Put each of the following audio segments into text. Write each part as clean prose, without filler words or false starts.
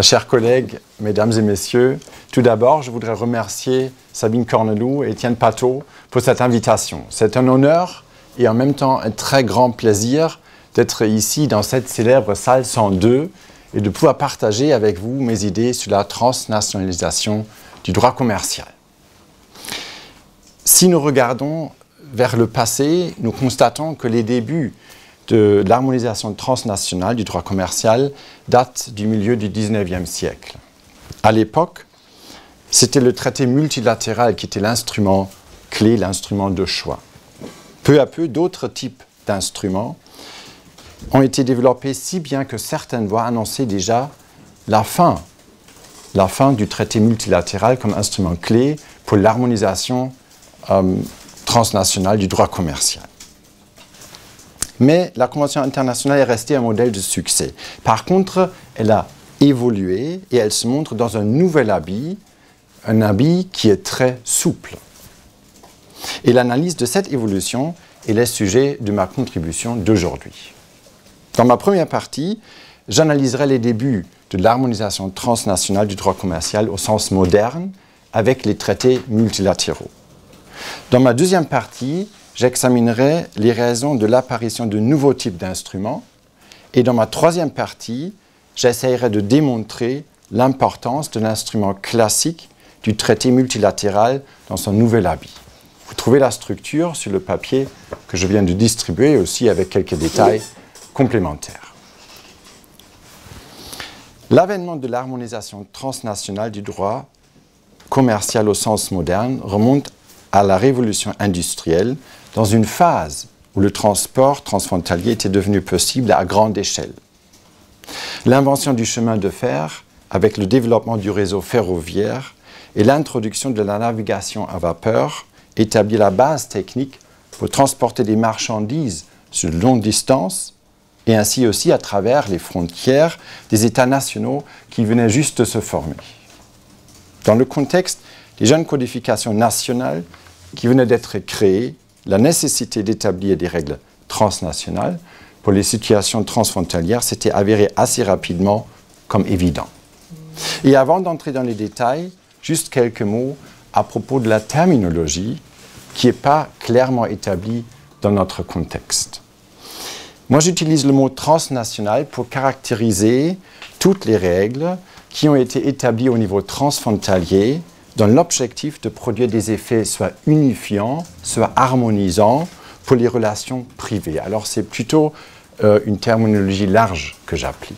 Chers collègues, mesdames et messieurs, tout d'abord, je voudrais remercier Sabine Cornelou et Étienne Pateau pour cette invitation. C'est un honneur et en même temps un très grand plaisir d'être ici dans cette célèbre salle 102 et de pouvoir partager avec vous mes idées sur la transnationalisation du droit commercial. Si nous regardons vers le passé, nous constatons que les débuts de l'harmonisation transnationale du droit commercial datent du milieu du XIXe siècle. À l'époque, c'était le traité multilatéral qui était l'instrument clé, l'instrument de choix. Peu à peu, d'autres types d'instruments ont été développés si bien que certaines voix annonçaient déjà la fin du traité multilatéral comme instrument clé pour l'harmonisation transnationale du droit commercial. Mais la Convention internationale est restée un modèle de succès. Par contre, elle a évolué et elle se montre dans un nouvel habit, un habit qui est très souple. Et l'analyse de cette évolution est le sujet de ma contribution d'aujourd'hui. Dans ma première partie, j'analyserai les débuts de l'harmonisation transnationale du droit commercial au sens moderne avec les traités multilatéraux. Dans ma deuxième partie, j'examinerai les raisons de l'apparition de nouveaux types d'instruments et dans ma troisième partie, j'essaierai de démontrer l'importance de l'instrument classique du traité multilatéral dans son nouvel habit. Vous trouvez la structure sur le papier que je viens de distribuer aussi avec quelques détails complémentaires. L'avènement de l'harmonisation transnationale du droit commercial au sens moderne remonte à la révolution industrielle dans une phase où le transport transfrontalier était devenu possible à grande échelle. L'invention du chemin de fer, avec le développement du réseau ferroviaire et l'introduction de la navigation à vapeur, établit la base technique pour transporter des marchandises sur de longues distances et ainsi aussi à travers les frontières des États nationaux qui venaient juste de se former. Dans le contexte des jeunes codifications nationales qui venaient d'être créées, la nécessité d'établir des règles transnationales pour les situations transfrontalières s'était avérée assez rapidement comme évident. Et avant d'entrer dans les détails, juste quelques mots à propos de la terminologie qui n'est pas clairement établie dans notre contexte. Moi, j'utilise le mot transnational pour caractériser toutes les règles qui ont été établies au niveau transfrontalier dans l'objectif de produire des effets soit unifiants, soit harmonisants pour les relations privées. Alors c'est plutôt une terminologie large que j'applique.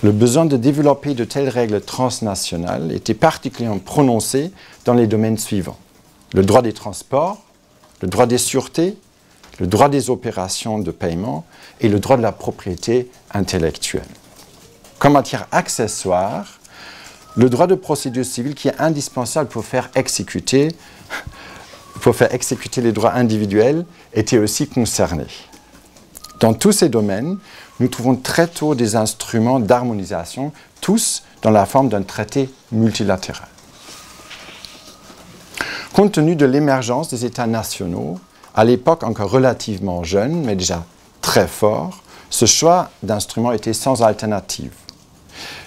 Le besoin de développer de telles règles transnationales était particulièrement prononcé dans les domaines suivants. Le droit des transports, le droit des sûretés, le droit des opérations de paiement et le droit de la propriété intellectuelle. Comme matière accessoire, le droit de procédure civile qui est indispensable pour faire exécuter les droits individuels était aussi concerné. Dans tous ces domaines, nous trouvons très tôt des instruments d'harmonisation, tous dans la forme d'un traité multilatéral. Compte tenu de l'émergence des États nationaux, à l'époque encore relativement jeune, mais déjà très fort, ce choix d'instruments était sans alternative.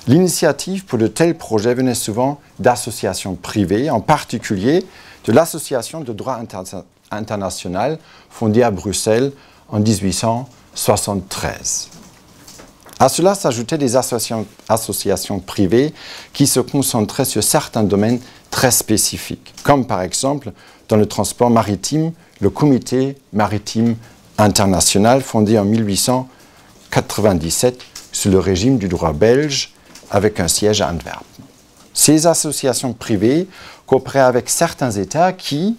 L'initiative pour de tels projets venait souvent d'associations privées, en particulier de l'Association de droit international fondée à Bruxelles en 1873. À cela s'ajoutaient des associations privées qui se concentraient sur certains domaines très spécifiques, comme par exemple dans le transport maritime, le Comité maritime international fondé en 1897 sous le régime du droit belge avec un siège à Antwerp. Ces associations privées coopéraient avec certains États qui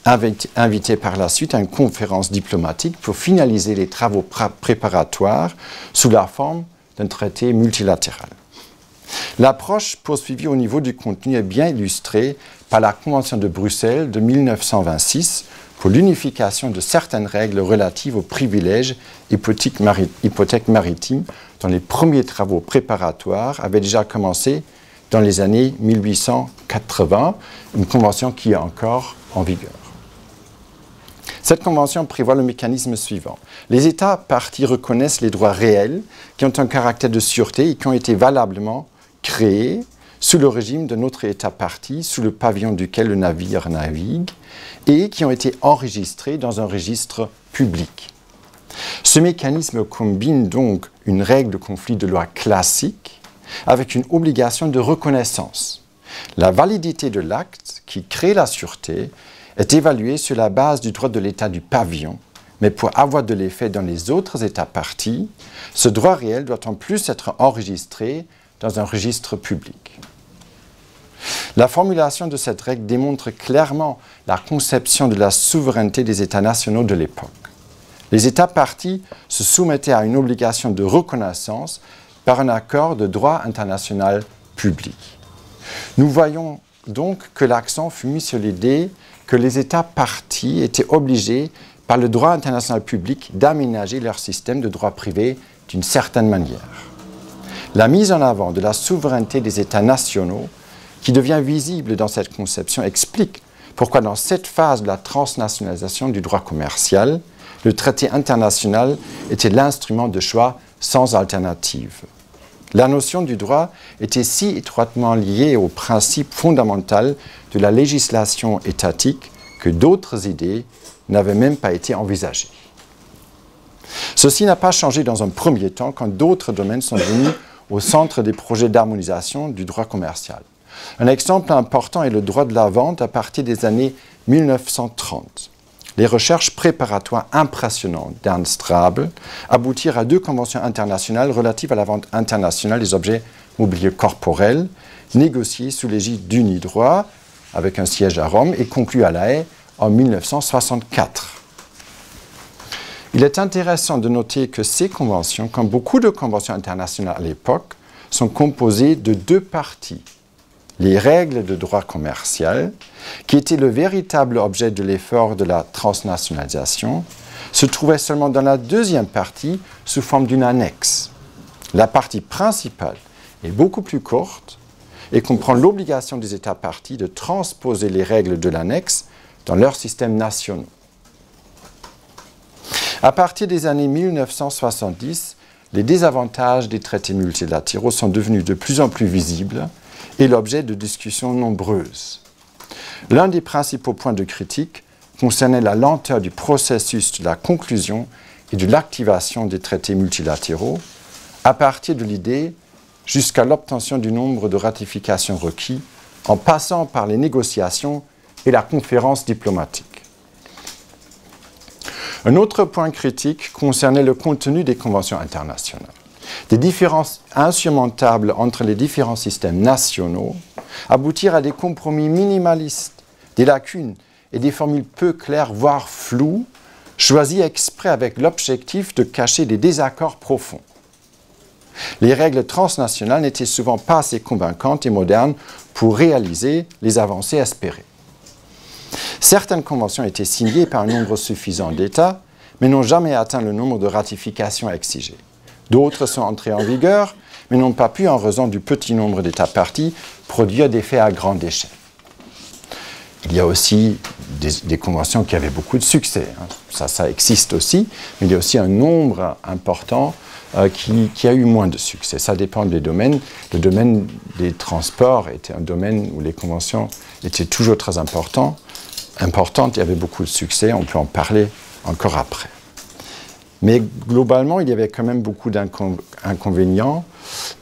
invitaient par la suite à une conférence diplomatique pour finaliser les travaux préparatoires sous la forme d'un traité multilatéral. L'approche poursuivie au niveau du contenu est bien illustrée par la Convention de Bruxelles de 1926 pour l'unification de certaines règles relatives aux privilèges hypothèques maritimes dont les premiers travaux préparatoires avaient déjà commencé dans les années 1880, une convention qui est encore en vigueur. Cette convention prévoit le mécanisme suivant. Les États parties reconnaissent les droits réels qui ont un caractère de sûreté et qui ont été valablement créés sous le régime de notre État partie, sous le pavillon duquel le navire navigue, et qui ont été enregistrés dans un registre public. Ce mécanisme combine donc une règle de conflit de loi classique avec une obligation de reconnaissance. La validité de l'acte qui crée la sûreté est évaluée sur la base du droit de l'État du pavillon, mais pour avoir de l'effet dans les autres États parties, ce droit réel doit en plus être enregistré dans un registre public. La formulation de cette règle démontre clairement la conception de la souveraineté des États nationaux de l'époque. Les États parties se soumettaient à une obligation de reconnaissance par un accord de droit international public. Nous voyons donc que l'accent fut mis sur l'idée que les États parties étaient obligés par le droit international public d'aménager leur système de droit privé d'une certaine manière. La mise en avant de la souveraineté des États nationaux qui devient visible dans cette conception explique pourquoi dans cette phase de la transnationalisation du droit commercial, le traité international était l'instrument de choix sans alternative. La notion du droit était si étroitement liée au principe fondamental de la législation étatique que d'autres idées n'avaient même pas été envisagées. Ceci n'a pas changé dans un premier temps quand d'autres domaines sont venus au centre des projets d'harmonisation du droit commercial. Un exemple important est le droit de la vente à partir des années 1930. Les recherches préparatoires impressionnantes d'Ernst Rabel aboutirent à 2 conventions internationales relatives à la vente internationale des objets mobiliers corporels, négociées sous l'égide d'Unidroit, avec un siège à Rome, et conclues à La Haye en 1964. Il est intéressant de noter que ces conventions, comme beaucoup de conventions internationales à l'époque, sont composées de 2 parties. Les règles de droit commercial, qui étaient le véritable objet de l'effort de la transnationalisation, se trouvaient seulement dans la 2e partie sous forme d'une annexe. La partie principale est beaucoup plus courte et comprend l'obligation des États parties de transposer les règles de l'annexe dans leurs systèmes nationaux. À partir des années 1970, les désavantages des traités multilatéraux sont devenus de plus en plus visibles et l'objet de discussions nombreuses. L'un des principaux points de critique concernait la lenteur du processus de la conclusion et de l'activation des traités multilatéraux, à partir de l'idée jusqu'à l'obtention du nombre de ratifications requis, en passant par les négociations et la conférence diplomatique. Un autre point critique concernait le contenu des conventions internationales. Des différences insurmontables entre les différents systèmes nationaux aboutirent à des compromis minimalistes, des lacunes et des formules peu claires, voire floues, choisies exprès avec l'objectif de cacher des désaccords profonds. Les règles transnationales n'étaient souvent pas assez convaincantes et modernes pour réaliser les avancées espérées. Certaines conventions étaient signées par un nombre suffisant d'États, mais n'ont jamais atteint le nombre de ratifications exigées. D'autres sont entrées en vigueur, mais n'ont pas pu, en raison du petit nombre d'États parties, produire des faits à grande échelle. Il y a aussi des conventions qui avaient beaucoup de succès. Ça existe aussi, mais il y a aussi un nombre important qui a eu moins de succès. Ça dépend des domaines. Le domaine des transports était un domaine où les conventions étaient toujours très importantes. Il y avait beaucoup de succès, on peut en parler encore après. Mais globalement, il y avait quand même beaucoup d'inconvénients.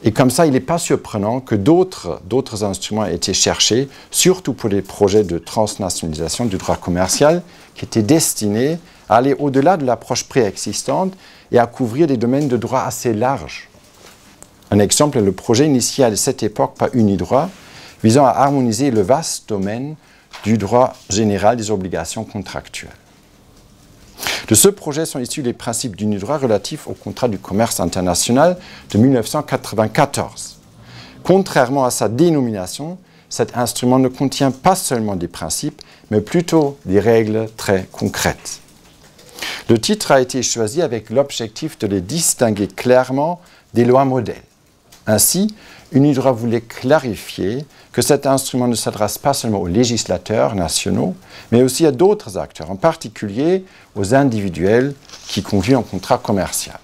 Et comme ça, il n'est pas surprenant que d'autres instruments aient été cherchés, surtout pour les projets de transnationalisation du droit commercial, qui étaient destinés à aller au-delà de l'approche préexistante et à couvrir des domaines de droit assez larges. Un exemple est le projet initié à cette époque par Unidroit, visant à harmoniser le vaste domaine du droit général des obligations contractuelles. De ce projet sont issus les principes d'Unidroit relatifs au contrat du commerce international de 1994. Contrairement à sa dénomination, cet instrument ne contient pas seulement des principes, mais plutôt des règles très concrètes. Le titre a été choisi avec l'objectif de les distinguer clairement des lois modèles. Ainsi, Unidroit voulait clarifier que cet instrument ne s'adresse pas seulement aux législateurs nationaux, mais aussi à d'autres acteurs, en particulier aux individuels qui concluent un contrat commercial.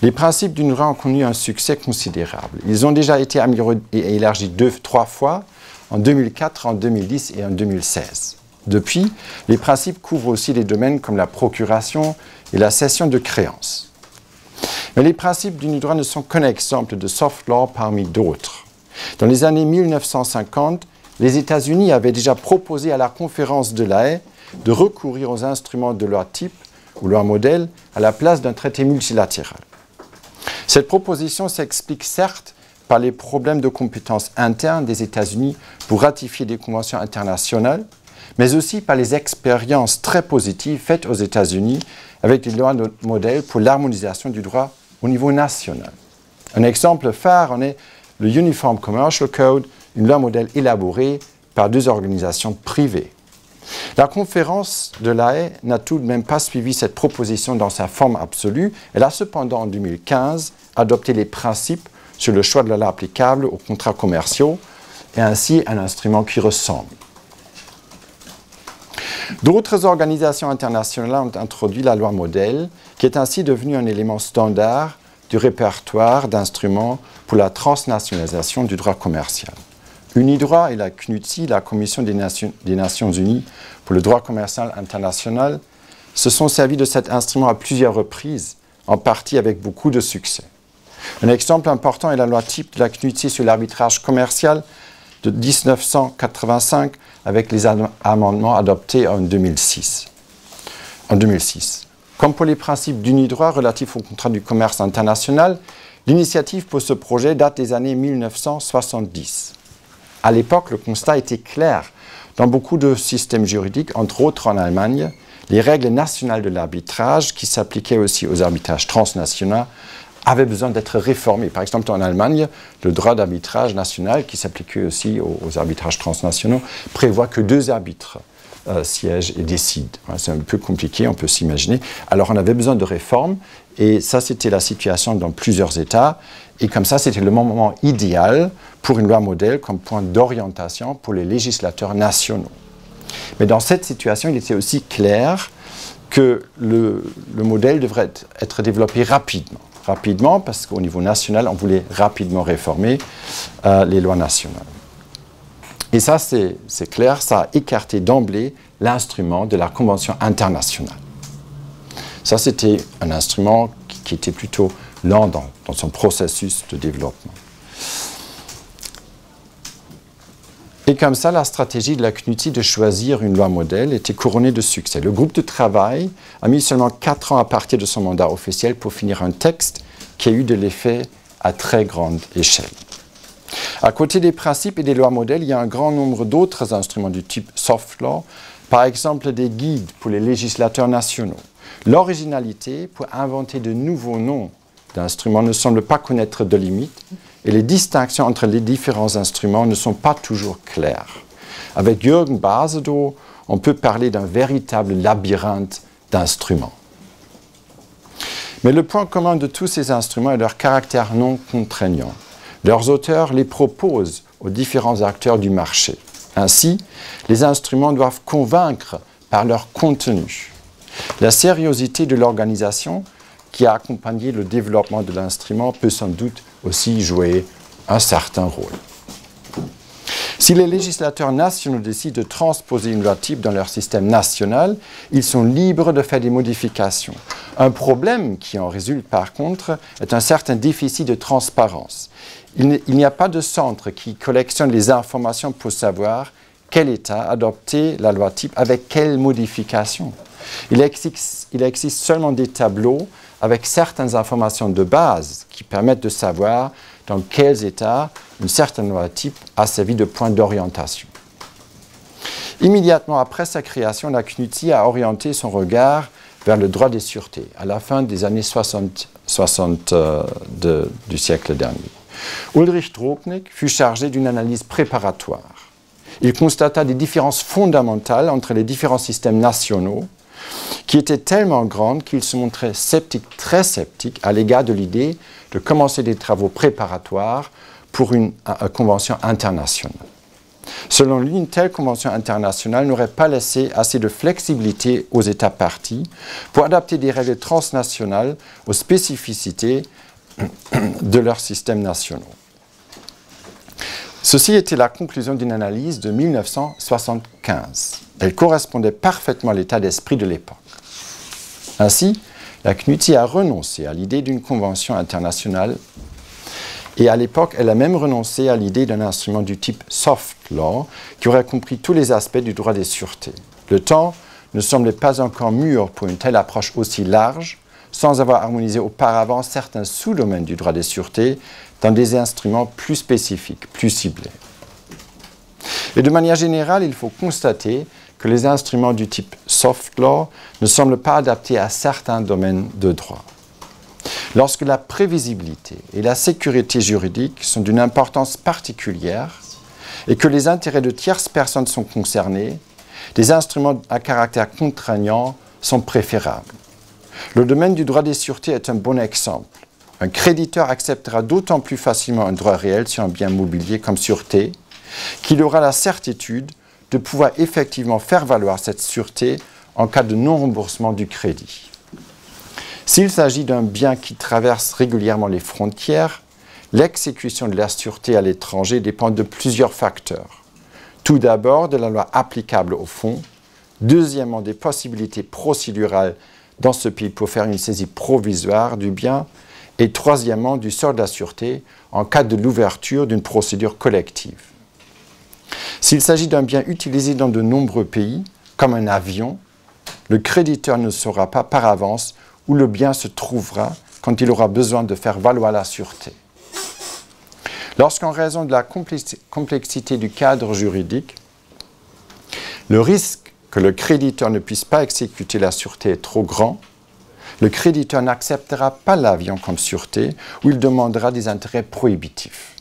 Les principes du droit ont connu un succès considérable. Ils ont déjà été améliorés et élargis 2-3 fois, en 2004, en 2010 et en 2016. Depuis, les principes couvrent aussi des domaines comme la procuration et la cession de créances. Mais les principes du droit ne sont qu'un exemple de soft law parmi d'autres. Dans les années 1950, les États-Unis avaient déjà proposé à la conférence de La Haye de recourir aux instruments de loi type ou loi modèle à la place d'un traité multilatéral. Cette proposition s'explique certes par les problèmes de compétences internes des États-Unis pour ratifier des conventions internationales, mais aussi par les expériences très positives faites aux États-Unis avec des lois modèles pour l'harmonisation du droit au niveau national. Un exemple phare en est le Uniform Commercial Code, une loi modèle élaborée par 2 organisations privées. La conférence de La Haye n'a tout de même pas suivi cette proposition dans sa forme absolue. Elle a cependant, en 2015, adopté les principes sur le choix de la loi applicable aux contrats commerciaux et ainsi un instrument qui ressemble. D'autres organisations internationales ont introduit la loi modèle, qui est ainsi devenue un élément standard du répertoire d'instruments pour la transnationalisation du droit commercial. UNIDROIT et la CNUTSI, la Commission des Nations Unies pour le droit commercial international, se sont servis de cet instrument à plusieurs reprises, en partie avec beaucoup de succès. Un exemple important est la loi type de la CNUTSI sur l'arbitrage commercial de 1985 avec les amendements adoptés en 2006. Comme pour les principes d'UNIDROIT relatifs au contrat du commerce international, l'initiative pour ce projet date des années 1970. À l'époque, le constat était clair. Dans beaucoup de systèmes juridiques, entre autres en Allemagne, les règles nationales de l'arbitrage, qui s'appliquaient aussi aux arbitrages transnationaux, avaient besoin d'être réformées. Par exemple, en Allemagne, le droit d'arbitrage national, qui s'appliquait aussi aux arbitrages transnationaux, prévoit que 2 arbitres siègent et décident. C'est un peu compliqué, on peut s'imaginer. Alors, on avait besoin de réformes, et ça, c'était la situation dans plusieurs États. Et comme ça, c'était le moment idéal pour une loi modèle comme point d'orientation pour les législateurs nationaux. Mais dans cette situation, il était aussi clair que le modèle devrait être développé rapidement. Rapidement, parce qu'au niveau national, on voulait rapidement réformer les lois nationales. Et ça, c'est clair, ça a écarté d'emblée l'instrument de la Convention internationale. Ça, c'était un instrument qui était plutôt lent dans son processus de développement. Et comme ça, la stratégie de la CNUTSI de choisir une loi modèle était couronnée de succès. Le groupe de travail a mis seulement 4 ans à partir de son mandat officiel pour finir un texte qui a eu de l'effet à très grande échelle. À côté des principes et des lois modèles, il y a un grand nombre d'autres instruments du type soft law, par exemple des guides pour les législateurs nationaux. L'originalité pour inventer de nouveaux noms d'instruments ne semble pas connaître de limites et les distinctions entre les différents instruments ne sont pas toujours claires. Avec Jürgen Basedow, on peut parler d'un véritable labyrinthe d'instruments. Mais le point commun de tous ces instruments est leur caractère non contraignant. Leurs auteurs les proposent aux différents acteurs du marché. Ainsi, les instruments doivent convaincre par leur contenu. La sérieuxité de l'organisation qui a accompagné le développement de l'instrument peut sans doute aussi jouer un certain rôle. Si les législateurs nationaux décident de transposer une loi type dans leur système national, ils sont libres de faire des modifications. Un problème qui en résulte par contre est un certain déficit de transparence. Il n'y a pas de centre qui collectionne les informations pour savoir quel État a adopté la loi type avec quelles modifications. Il existe seulement des tableaux avec certaines informations de base qui permettent de savoir dans quels États une certaine loi type a servi de point d'orientation. Immédiatement après sa création, la CNUTSI a orienté son regard vers le droit des sûretés, à la fin des années 60 du siècle dernier. Ulrich Drobnik fut chargé d'une analyse préparatoire. Il constata des différences fondamentales entre les différents systèmes nationaux qui étaient tellement grandes qu'il se montrait sceptique, très sceptique, à l'égard de l'idée de commencer des travaux préparatoires pour une convention internationale. Selon lui, une telle convention internationale n'aurait pas laissé assez de flexibilité aux États parties pour adapter des règles transnationales aux spécificités de leurs systèmes nationaux. Ceci était la conclusion d'une analyse de 1975. Elle correspondait parfaitement à l'état d'esprit de l'époque. Ainsi, la CNUTI a renoncé à l'idée d'une convention internationale et à l'époque, elle a même renoncé à l'idée d'un instrument du type soft law qui aurait compris tous les aspects du droit des sûretés. Le temps ne semblait pas encore mûr pour une telle approche aussi large, sans avoir harmonisé auparavant certains sous-domaines du droit des sûretés dans des instruments plus spécifiques, plus ciblés. Et de manière générale, il faut constater que les instruments du type soft law ne semblent pas adaptés à certains domaines de droit. Lorsque la prévisibilité et la sécurité juridique sont d'une importance particulière et que les intérêts de tierces personnes sont concernés, des instruments à caractère contraignant sont préférables. Le domaine du droit des sûretés est un bon exemple. Un créditeur acceptera d'autant plus facilement un droit réel sur un bien mobilier comme sûreté qu'il aura la certitude de pouvoir effectivement faire valoir cette sûreté en cas de non-remboursement du crédit. S'il s'agit d'un bien qui traverse régulièrement les frontières, l'exécution de la sûreté à l'étranger dépend de plusieurs facteurs. Tout d'abord, de la loi applicable au fonds. Deuxièmement, des possibilités procédurales dans ce pays pour faire une saisie provisoire du bien. Et troisièmement, du sort de la sûreté en cas de l'ouverture d'une procédure collective. S'il s'agit d'un bien utilisé dans de nombreux pays, comme un avion, le créditeur ne saura pas par avance où le bien se trouvera quand il aura besoin de faire valoir la sûreté. Lorsqu'en raison de la complexité du cadre juridique, le risque que le créditeur ne puisse pas exécuter la sûreté est trop grand, le créditeur n'acceptera pas l'avion comme sûreté ou il demandera des intérêts prohibitifs.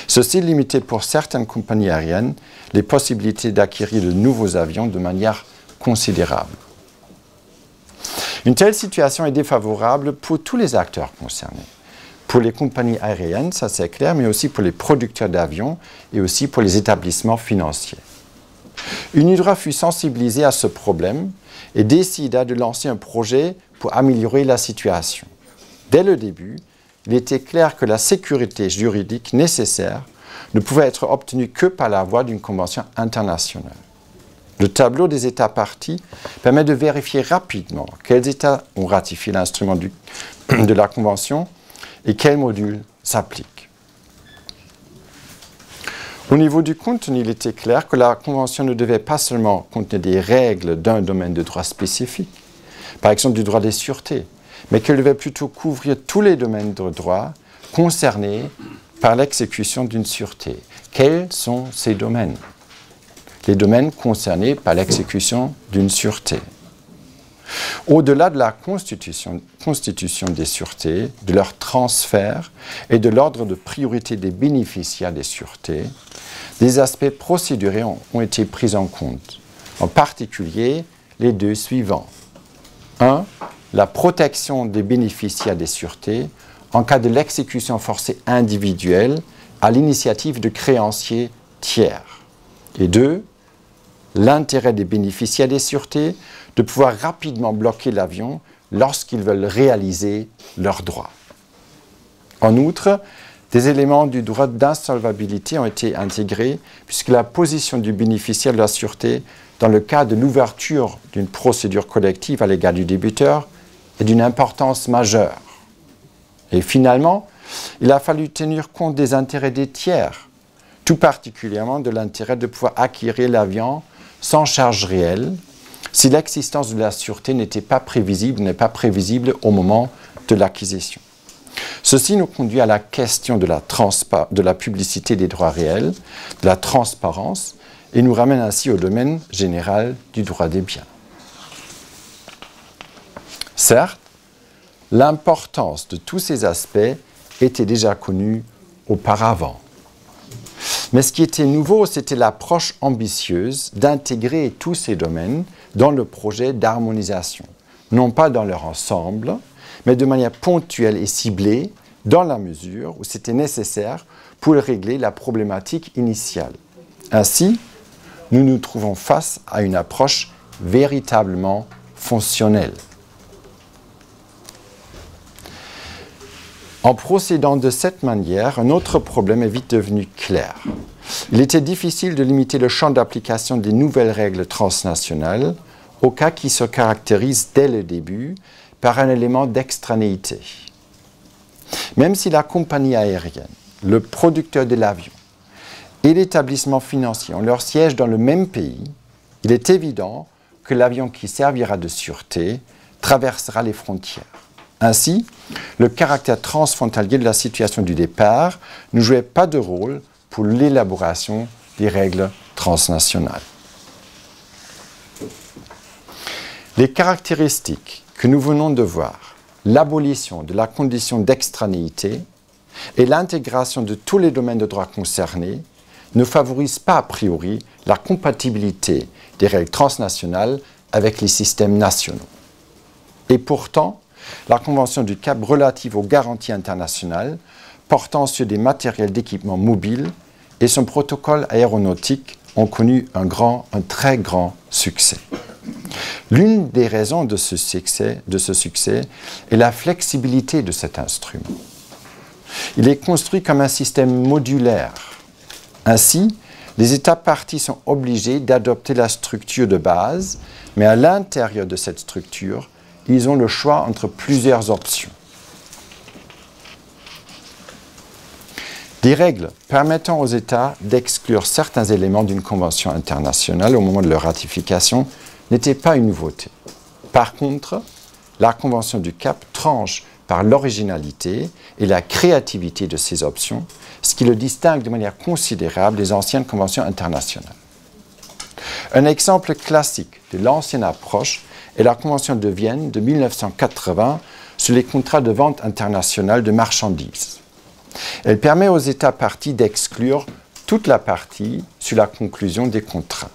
Ceci limitait pour certaines compagnies aériennes les possibilités d'acquérir de nouveaux avions de manière considérable. Une telle situation est défavorable pour tous les acteurs concernés. Pour les compagnies aériennes, ça c'est clair, mais aussi pour les producteurs d'avions et aussi pour les établissements financiers. UNIDROIT fut sensibilisé à ce problème et décida de lancer un projet pour améliorer la situation. Dès le début, il était clair que la sécurité juridique nécessaire ne pouvait être obtenue que par la voie d'une convention internationale. Le tableau des États parties permet de vérifier rapidement quels États ont ratifié l'instrument de la Convention et quels modules s'appliquent. Au niveau du contenu, il était clair que la Convention ne devait pas seulement contenir des règles d'un domaine de droit spécifique, par exemple du droit des sûretés, mais qu'elle devait plutôt couvrir tous les domaines de droit concernés par l'exécution d'une sûreté. Quels sont ces domaines ? Les domaines concernés par l'exécution d'une sûreté. Au-delà de la constitution des sûretés, de leur transfert et de l'ordre de priorité des bénéficiaires des sûretés, des aspects procéduraux ont été pris en compte, en particulier les deux suivants. 1. La protection des bénéficiaires des sûretés en cas de l'exécution forcée individuelle à l'initiative de créanciers tiers. Et 2. L'intérêt des bénéficiaires des sûretés de pouvoir rapidement bloquer l'avion lorsqu'ils veulent réaliser leurs droits. En outre, des éléments du droit d'insolvabilité ont été intégrés puisque la position du bénéficiaire de la sûreté dans le cas de l'ouverture d'une procédure collective à l'égard du débiteur est d'une importance majeure. Et finalement, il a fallu tenir compte des intérêts des tiers, tout particulièrement de l'intérêt de pouvoir acquérir l'avion sans charge réelle, si l'existence de la sûreté n'est pas prévisible au moment de l'acquisition. Ceci nous conduit à la question de la publicité des droits réels, de la transparence, et nous ramène ainsi au domaine général du droit des biens. Certes, l'importance de tous ces aspects était déjà connue auparavant. Mais ce qui était nouveau, c'était l'approche ambitieuse d'intégrer tous ces domaines dans le projet d'harmonisation, non pas dans leur ensemble, mais de manière ponctuelle et ciblée, dans la mesure où c'était nécessaire pour régler la problématique initiale. Ainsi, nous nous trouvons face à une approche véritablement fonctionnelle. En procédant de cette manière, un autre problème est vite devenu clair. Il était difficile de limiter le champ d'application des nouvelles règles transnationales au cas qui se caractérise dès le début par un élément d'extranéité. Même si la compagnie aérienne, le producteur de l'avion et l'établissement financier ont leur siège dans le même pays, il est évident que l'avion qui servira de sûreté traversera les frontières. Ainsi, le caractère transfrontalier de la situation du départ ne jouait pas de rôle pour l'élaboration des règles transnationales. Les caractéristiques que nous venons de voir, l'abolition de la condition d'extranéité et l'intégration de tous les domaines de droit concernés ne favorisent pas a priori la compatibilité des règles transnationales avec les systèmes nationaux. Et pourtant, la Convention du Cap relative aux garanties internationales portant sur des matériels d'équipement mobile et son protocole aéronautique ont connu un très grand succès. L'une des raisons de ce succès est la flexibilité de cet instrument. Il est construit comme un système modulaire. Ainsi, les États parties sont obligés d'adopter la structure de base, mais à l'intérieur de cette structure, ils ont le choix entre plusieurs options. Des règles permettant aux États d'exclure certains éléments d'une convention internationale au moment de leur ratification n'étaient pas une nouveauté. Par contre, la Convention du Cap tranche par l'originalité et la créativité de ces options, ce qui le distingue de manière considérable des anciennes conventions internationales. Un exemple classique de l'ancienne approche est la Convention de Vienne de 1980 sur les contrats de vente internationale de marchandises. Elle permet aux États parties d'exclure toute la partie sur la conclusion des contrats.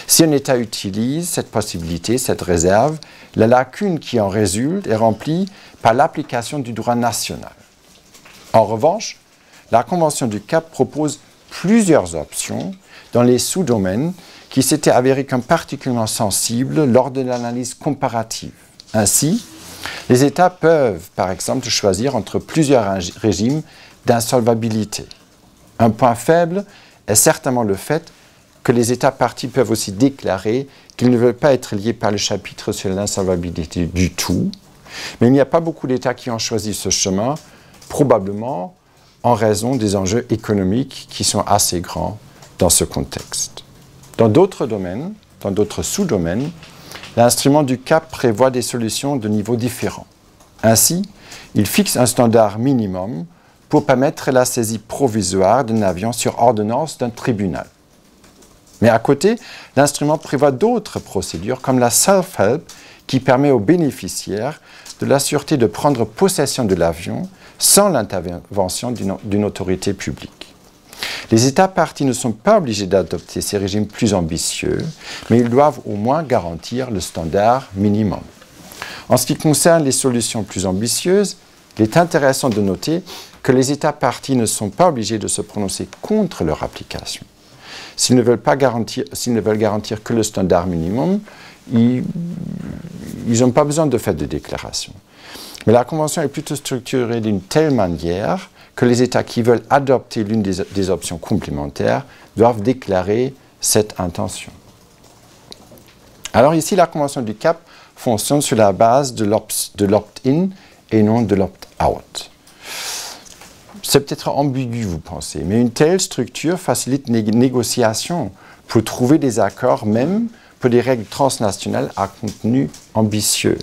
Si un État utilise cette possibilité, cette réserve, la lacune qui en résulte est remplie par l'application du droit national. En revanche, la Convention du Cap propose plusieurs options dans les sous-domaines qui s'étaient avérés comme particulièrement sensibles lors de l'analyse comparative. Ainsi, les États peuvent, par exemple, choisir entre plusieurs régimes d'insolvabilité. Un point faible est certainement le fait que les États parties peuvent aussi déclarer qu'ils ne veulent pas être liés par le chapitre sur l'insolvabilité du tout, mais il n'y a pas beaucoup d'États qui ont choisi ce chemin, probablement en raison des enjeux économiques qui sont assez grands dans ce contexte. Dans d'autres domaines, dans d'autres sous-domaines, l'instrument du Cap prévoit des solutions de niveaux différents. Ainsi, il fixe un standard minimum pour permettre la saisie provisoire d'un avion sur ordonnance d'un tribunal. Mais à côté, l'instrument prévoit d'autres procédures comme la self-help qui permet aux bénéficiaires de la sûreté de prendre possession de l'avion sans l'intervention d'une autorité publique. Les États parties ne sont pas obligés d'adopter ces régimes plus ambitieux, mais ils doivent au moins garantir le standard minimum. En ce qui concerne les solutions plus ambitieuses, il est intéressant de noter que les États parties ne sont pas obligés de se prononcer contre leur application. S'ils ne veulent garantir que le standard minimum, ils n'ont pas besoin de faire de déclaration. Mais la Convention est plutôt structurée d'une telle manière que les États qui veulent adopter l'une des options complémentaires doivent déclarer cette intention. Alors ici, la Convention du Cap fonctionne sur la base de l'opt-in et non de l'opt-out. C'est peut-être ambigu, vous pensez, mais une telle structure facilite les négociations pour trouver des accords, même pour des règles transnationales à contenu ambitieux.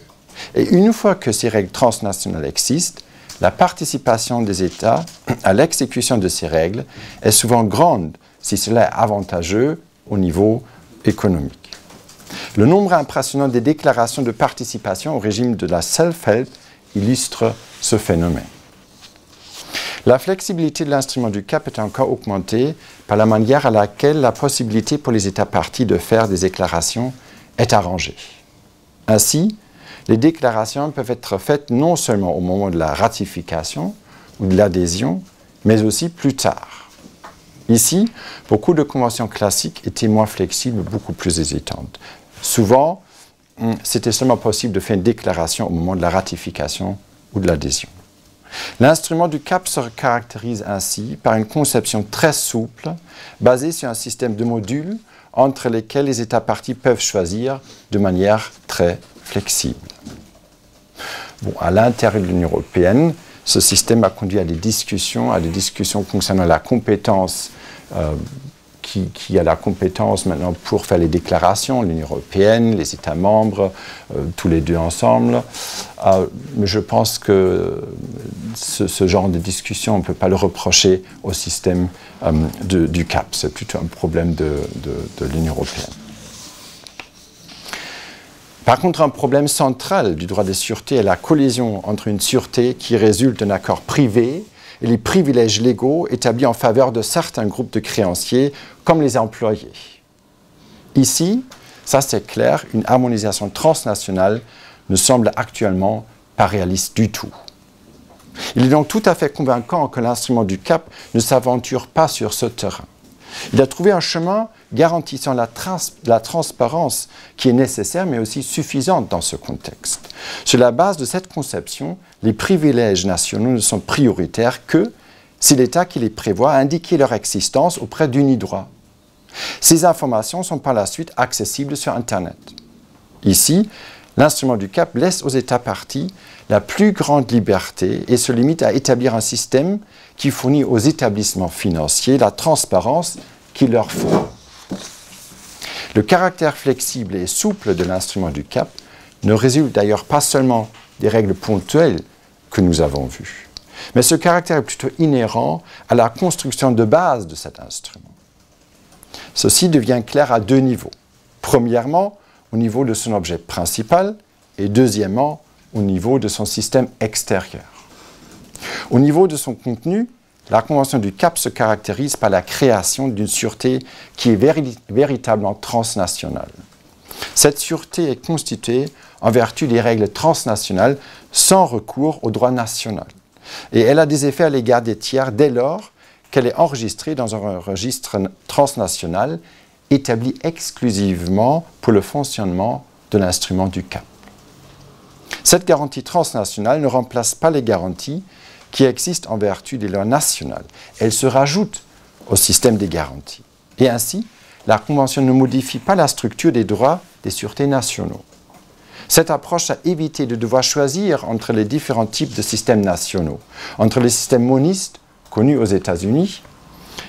Et une fois que ces règles transnationales existent, la participation des États à l'exécution de ces règles est souvent grande si cela est avantageux au niveau économique. Le nombre impressionnant des déclarations de participation au régime de la self-help illustre ce phénomène. La flexibilité de l'instrument du Cap est encore augmentée par la manière à laquelle la possibilité pour les États parties de faire des déclarations est arrangée. Ainsi, les déclarations peuvent être faites non seulement au moment de la ratification ou de l'adhésion, mais aussi plus tard. Ici, beaucoup de conventions classiques étaient moins flexibles, beaucoup plus hésitantes. Souvent, c'était seulement possible de faire une déclaration au moment de la ratification ou de l'adhésion. L'instrument du CAP se caractérise ainsi par une conception très souple, basée sur un système de modules entre lesquels les États parties peuvent choisir de manière très flexible. Bon, à l'intérieur de l'Union européenne, ce système a conduit à des discussions concernant la compétence, qui a la compétence maintenant pour faire les déclarations, l'Union européenne, les États membres, tous les deux ensemble. Mais je pense que ce genre de discussion, on ne peut pas le reprocher au système du CAP. C'est plutôt un problème de l'Union européenne. Par contre, un problème central du droit des sûretés est la collision entre une sûreté qui résulte d'un accord privé et les privilèges légaux établis en faveur de certains groupes de créanciers, comme les employés. Ici, ça c'est clair, une harmonisation transnationale ne semble actuellement pas réaliste du tout. Il est donc tout à fait convaincant que l'instrument du CAP ne s'aventure pas sur ce terrain. Il a trouvé un chemin garantissant la transparence qui est nécessaire mais aussi suffisante dans ce contexte. Sur la base de cette conception, les privilèges nationaux ne sont prioritaires que si l'État qui les prévoit a indiqué leur existence auprès d'Unidroit. Ces informations sont par la suite accessibles sur Internet. Ici, l'instrument du CAP laisse aux États parties la plus grande liberté et se limite à établir un système qui fournit aux établissements financiers la transparence qu'il leur faut. Le caractère flexible et souple de l'instrument du CAP ne résulte d'ailleurs pas seulement des règles ponctuelles que nous avons vues, mais ce caractère est plutôt inhérent à la construction de base de cet instrument. Ceci devient clair à deux niveaux. Premièrement, au niveau de son objet principal et deuxièmement, au niveau de son système extérieur. Au niveau de son contenu, la Convention du CAP se caractérise par la création d'une sûreté qui est véritablement transnationale. Cette sûreté est constituée en vertu des règles transnationales sans recours au droit national. Et elle a des effets à l'égard des tiers dès lors qu'elle est enregistrée dans un registre transnational établi exclusivement pour le fonctionnement de l'instrument du CAP. Cette garantie transnationale ne remplace pas les garanties qui existent en vertu des lois nationales. Elle se rajoute au système des garanties. Et ainsi, la Convention ne modifie pas la structure des droits des sûretés nationaux. Cette approche a évité de devoir choisir entre les différents types de systèmes nationaux, entre le système moniste, connu aux États-Unis,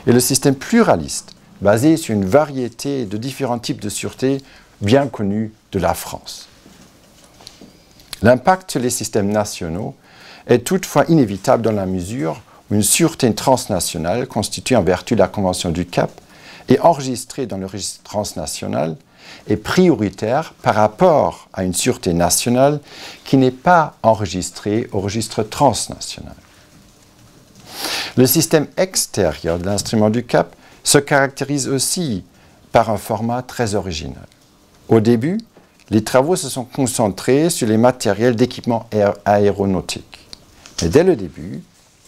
et le système pluraliste, basé sur une variété de différents types de sûreté bien connus de la France. L'impact sur les systèmes nationaux est toutefois inévitable dans la mesure où une sûreté transnationale constituée en vertu de la Convention du CAP et enregistrée dans le registre transnational est prioritaire par rapport à une sûreté nationale qui n'est pas enregistrée au registre transnational. Le système extérieur de l'instrument du CAP se caractérise aussi par un format très original. Au début, les travaux se sont concentrés sur les matériels d'équipement aéronautique. Mais dès le début,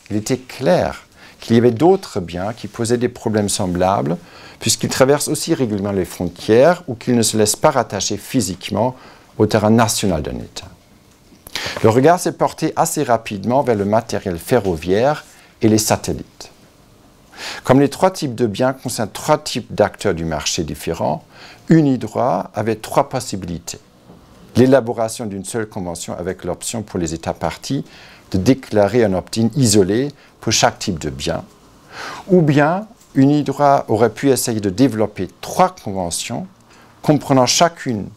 il était clair qu'il y avait d'autres biens qui posaient des problèmes semblables, puisqu'ils traversent aussi régulièrement les frontières ou qu'ils ne se laissent pas rattacher physiquement au terrain national d'un État. Le regard s'est porté assez rapidement vers le matériel ferroviaire et les satellites. Comme les trois types de biens concernent trois types d'acteurs du marché différents, Unidroit avait trois possibilités. L'élaboration d'une seule convention avec l'option pour les États parties de déclarer un opt-in isolé pour chaque type de bien, ou bien Unidroit aurait pu essayer de développer trois conventions comprenant chacune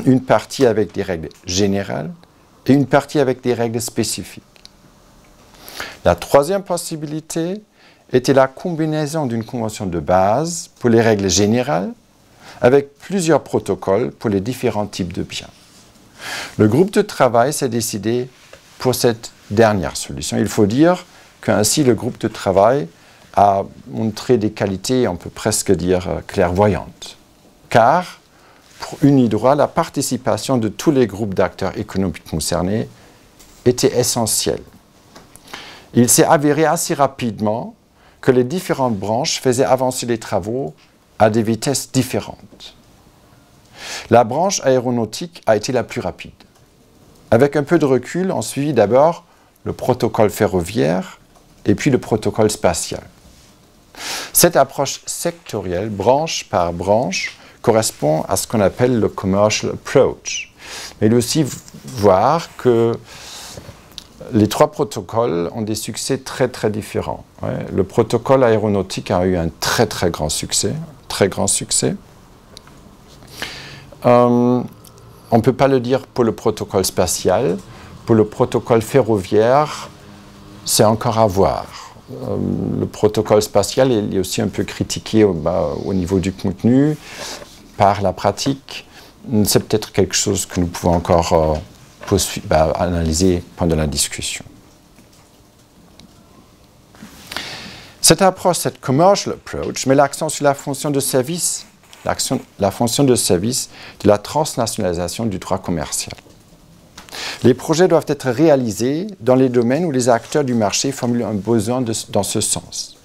une partie avec des règles générales et une partie avec des règles spécifiques. La troisième possibilité était la combinaison d'une convention de base pour les règles générales avec plusieurs protocoles pour les différents types de biens. Le groupe de travail s'est décidé pour cette dernière solution. Il faut dire qu'ainsi le groupe de travail a montré des qualités, on peut presque dire, clairvoyantes. Car, pour Unidroit, la participation de tous les groupes d'acteurs économiques concernés était essentielle. Il s'est avéré assez rapidement que les différentes branches faisaient avancer les travaux à des vitesses différentes. La branche aéronautique a été la plus rapide. Avec un peu de recul, on suivit d'abord le protocole ferroviaire et puis le protocole spatial. Cette approche sectorielle, branche par branche, correspond à ce qu'on appelle le commercial approach. Mais il faut aussi voir que les trois protocoles ont des succès très très différents. Ouais. Le protocole aéronautique a eu un très très grand succès. On ne peut pas le dire pour le protocole spatial. Pour le protocole ferroviaire, c'est encore à voir. Le protocole spatial est aussi un peu critiqué au niveau du contenu. Par la pratique, c'est peut-être quelque chose que nous pouvons encore analyser pendant la discussion. Cette approche, cette commercial approach, met l'accent sur la fonction de service, de la transnationalisation du droit commercial. Les projets doivent être réalisés dans les domaines où les acteurs du marché formulent un besoin dans ce sens.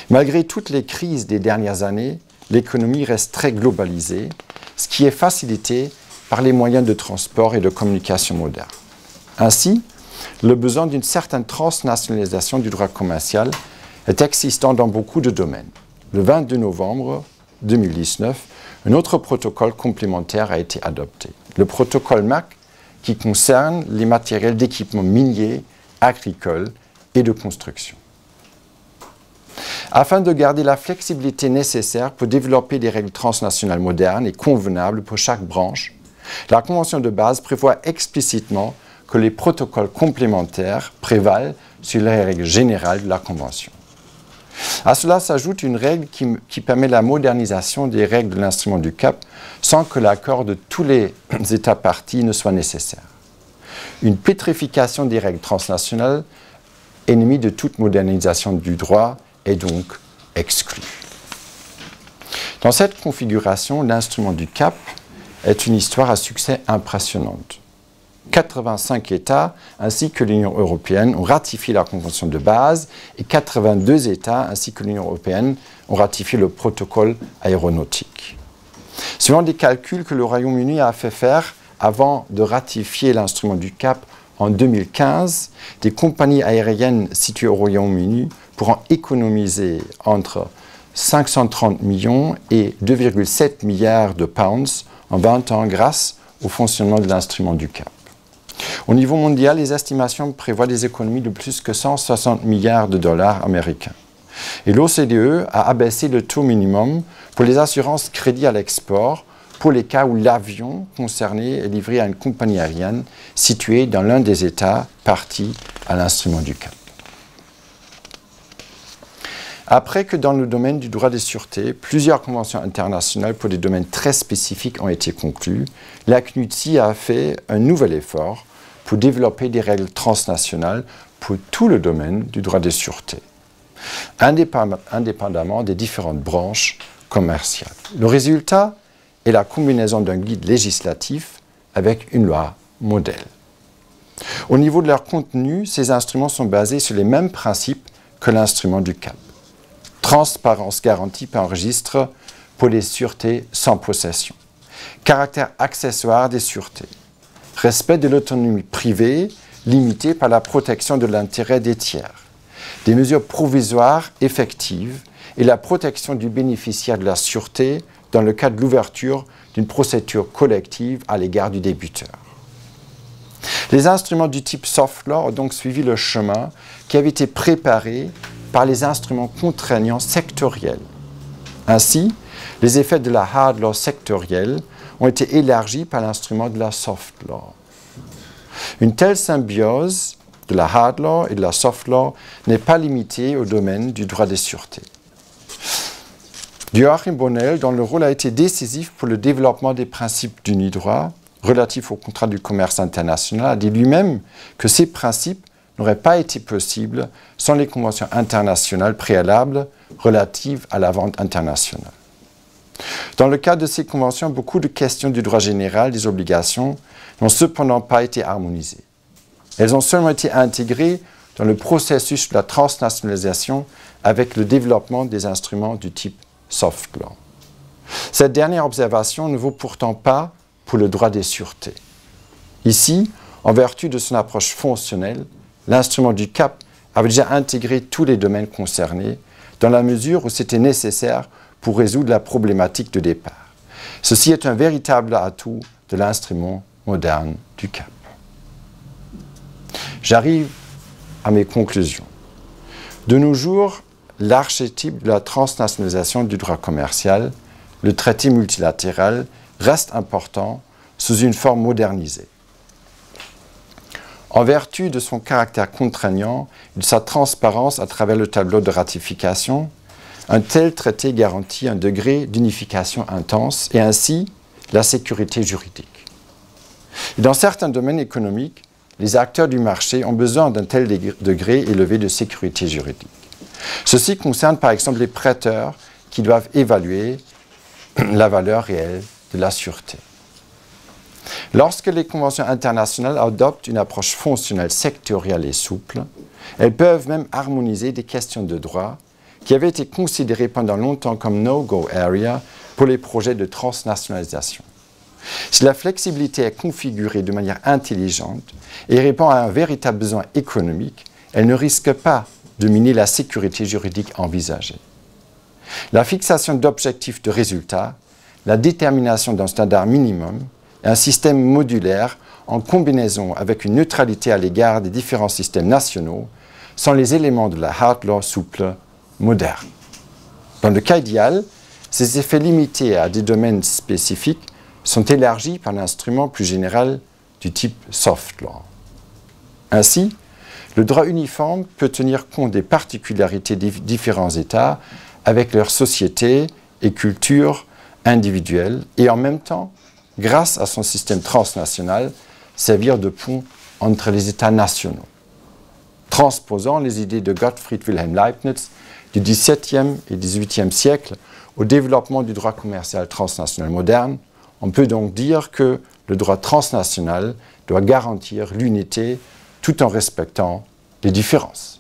Malgré toutes les crises des dernières années, l'économie reste très globalisée, ce qui est facilité par les moyens de transport et de communication modernes. Ainsi, le besoin d'une certaine transnationalisation du droit commercial est existant dans beaucoup de domaines. Le 22 novembre 2019, un autre protocole complémentaire a été adopté, le protocole MAC, qui concerne les matériels d'équipement minier, agricole et de construction. Afin de garder la flexibilité nécessaire pour développer des règles transnationales modernes et convenables pour chaque branche, la Convention de base prévoit explicitement que les protocoles complémentaires prévalent sur les règles générales de la Convention. À cela s'ajoute une règle qui permet la modernisation des règles de l'instrument du CAP sans que l'accord de tous les États parties ne soit nécessaire. Une pétrification des règles transnationales, ennemie de toute modernisation du droit, est donc exclue. Dans cette configuration, l'instrument du CAP est une histoire à succès impressionnante. 85 États ainsi que l'Union européenne ont ratifié la Convention de base et 82 États ainsi que l'Union européenne ont ratifié le protocole aéronautique. Selon des calculs que le Royaume-Uni a fait faire avant de ratifier l'instrument du CAP en 2015, des compagnies aériennes situées au Royaume-Uni pourront économiser entre 530 millions et 2,7 milliards de pounds en 20 ans grâce au fonctionnement de l'instrument du CAP. Au niveau mondial, les estimations prévoient des économies de plus que 160 milliards de dollars américains. Et l'OCDE a abaissé le taux minimum pour les assurances crédit à l'export pour les cas où l'avion concerné est livré à une compagnie aérienne située dans l'un des États partis à l'instrument du CAP. Après que dans le domaine du droit des sûretés, plusieurs conventions internationales pour des domaines très spécifiques ont été conclues, la CNUTSI a fait un nouvel effort pour développer des règles transnationales pour tout le domaine du droit des sûretés, indépendamment des différentes branches commerciales. Le résultat est la combinaison d'un guide législatif avec une loi modèle. Au niveau de leur contenu, ces instruments sont basés sur les mêmes principes que l'instrument du CAP. Transparence garantie par un registre pour les sûretés sans possession. Caractère accessoire des sûretés. Respect de l'autonomie privée limitée par la protection de l'intérêt des tiers. Des mesures provisoires effectives et la protection du bénéficiaire de la sûreté dans le cas de l'ouverture d'une procédure collective à l'égard du débiteur. Les instruments du type soft law ont donc suivi le chemin qui avait été préparé par les instruments contraignants sectoriels. Ainsi, les effets de la hard law sectorielle ont été élargis par l'instrument de la soft law. Une telle symbiose de la hard law et de la soft law n'est pas limitée au domaine du droit des sûretés. Joachim Bonnell, dont le rôle a été décisif pour le développement des principes d'unidroit relatifs au contrat du commerce international, a dit lui-même que ces principes n'aurait pas été possible sans les conventions internationales préalables relatives à la vente internationale. Dans le cadre de ces conventions, beaucoup de questions du droit général des obligations n'ont cependant pas été harmonisées. Elles ont seulement été intégrées dans le processus de la transnationalisation avec le développement des instruments du type soft law. Cette dernière observation ne vaut pourtant pas pour le droit des sûretés. Ici, en vertu de son approche fonctionnelle, l'instrument du CAP avait déjà intégré tous les domaines concernés dans la mesure où c'était nécessaire pour résoudre la problématique de départ. Ceci est un véritable atout de l'instrument moderne du CAP. J'arrive à mes conclusions. De nos jours, l'archétype de la transnationalisation du droit commercial, le traité multilatéral, reste important sous une forme modernisée. En vertu de son caractère contraignant et de sa transparence à travers le tableau de ratification, un tel traité garantit un degré d'unification intense et ainsi la sécurité juridique. Et dans certains domaines économiques, les acteurs du marché ont besoin d'un tel degré élevé de sécurité juridique. Ceci concerne par exemple les prêteurs qui doivent évaluer la valeur réelle de la sûreté. Lorsque les conventions internationales adoptent une approche fonctionnelle sectorielle et souple, elles peuvent même harmoniser des questions de droit qui avaient été considérées pendant longtemps comme no-go area pour les projets de transnationalisation. Si la flexibilité est configurée de manière intelligente et répond à un véritable besoin économique, elle ne risque pas de miner la sécurité juridique envisagée. La fixation d'objectifs de résultats, la détermination d'un standard minimum et un système modulaire en combinaison avec une neutralité à l'égard des différents systèmes nationaux sont les éléments de la hard law souple moderne. Dans le cas idéal, ces effets limités à des domaines spécifiques sont élargis par l'instrument plus général du type soft law. Ainsi, le droit uniforme peut tenir compte des particularités des différents États avec leurs sociétés et cultures individuelles et en même temps, grâce à son système transnational, servir de pont entre les États nationaux. Transposant les idées de Gottfried Wilhelm Leibniz du XVIIe et XVIIIe siècle au développement du droit commercial transnational moderne, on peut donc dire que le droit transnational doit garantir l'unité tout en respectant les différences.